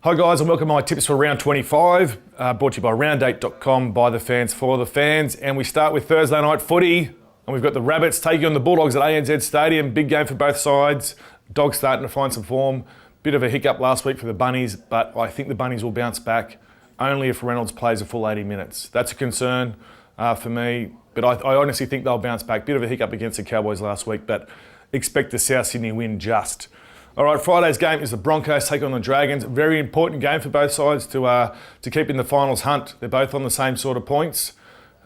Hi guys, and welcome to my tips for round 25, brought to you by Rd25 by the fans for the fans. And we start with Thursday night footy, and we've got the Rabbits taking on the Bulldogs at ANZ Stadium. Big game for both sides. Dogs starting to find some form. Bit of a hiccup last week for the Bunnies, but I think the Bunnies will bounce back only if Reynolds plays a full 80 minutes. That's a concern for me, but I honestly think they'll bounce back. Bit of a hiccup against the Cowboys last week, but expect the South Sydney win just. All right, Friday's game is the Broncos taking on the Dragons. Very important game for both sides to keep in the finals hunt. They're both on the same sort of points,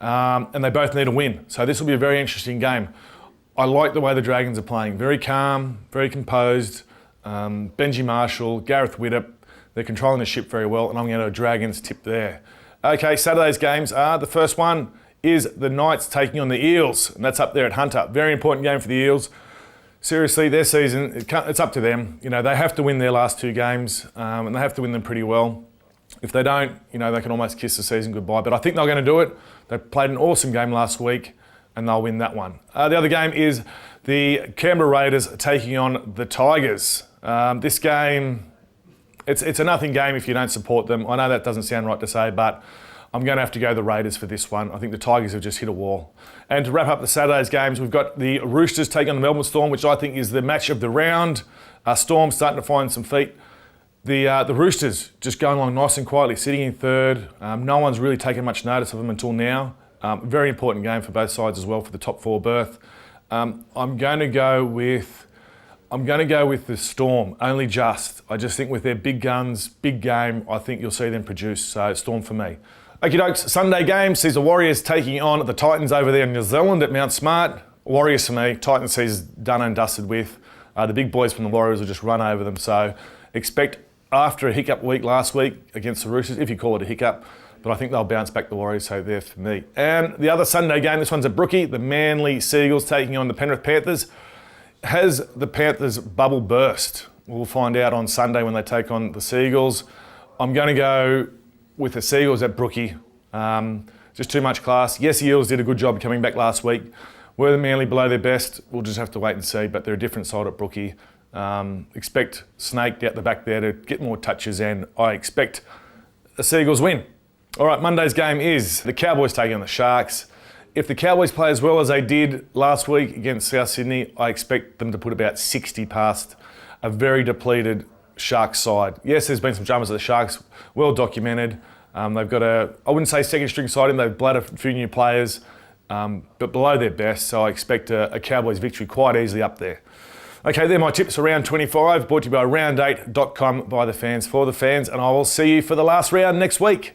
and they both need a win. So this will be a very interesting game. I like the way the Dragons are playing. Very calm, very composed. Benji Marshall, Gareth Widdop, they're controlling the ship very well, and I'm going to Dragons tip there. Okay, Saturday's games are, the first one is the Knights taking on the Eels, and that's up there at Hunter. Very important game for the Eels. Seriously, their season, it's up to them. You know, they have to win their last two games, and they have to win them pretty well. If they don't, you know, they can almost kiss the season goodbye. But I think they're going to do it. They played an awesome game last week, and they'll win that one. The other game is the Canberra Raiders taking on the Tigers. This game, it's a nothing game if you don't support them. I know that doesn't sound right to say, but I'm going to have to go the Raiders for this one. I think the Tigers have just hit a wall. And to wrap up the Saturday's games, we've got the Roosters taking on the Melbourne Storm, which I think is the match of the round. Storm starting to find some feet. The Roosters just going along nice and quietly, sitting in third. No one's really taken much notice of them until now. Very important game for both sides as well for the top four berth. I'm going to go with the Storm, only just. I just think with their big guns, big game, I think you'll see them produce. So Storm for me. Okie dokes, Sunday game sees the Warriors taking on the Titans over there in New Zealand at Mount Smart. Warriors for me, Titans sees done and dusted with. The big boys from the Warriors will just run over them. So expect after a hiccup week last week against the Roosters, if you call it a hiccup, but I think they'll bounce back the Warriors, so there for me. And the other Sunday game, this one's at Brookie, the Manly Seagulls taking on the Penrith Panthers. Has the Panthers bubble burst? We'll find out on Sunday when they take on the Seagulls. I'm going to go with the Seagulls at Brookie. Just too much class. Yes, the Eels did a good job coming back last week. Were the Manly below their best? We'll just have to wait and see, but they're a different side at Brookie. Expect Snake out the back there to get more touches, and I expect the Seagulls win. All right, Monday's game is the Cowboys taking on the Sharks. If the Cowboys play as well as they did last week against South Sydney, I expect them to put about 60 past a very depleted Sharks side. Yes, there's been some dramas at the Sharks, well documented. They've got I wouldn't say second string side in, they've blooded a few new players, but below their best, so I expect a Cowboys victory quite easily up there. Okay, they're my tips for round 25, brought to you by Rd25 by the fans for the fans, and I will see you for the last round next week.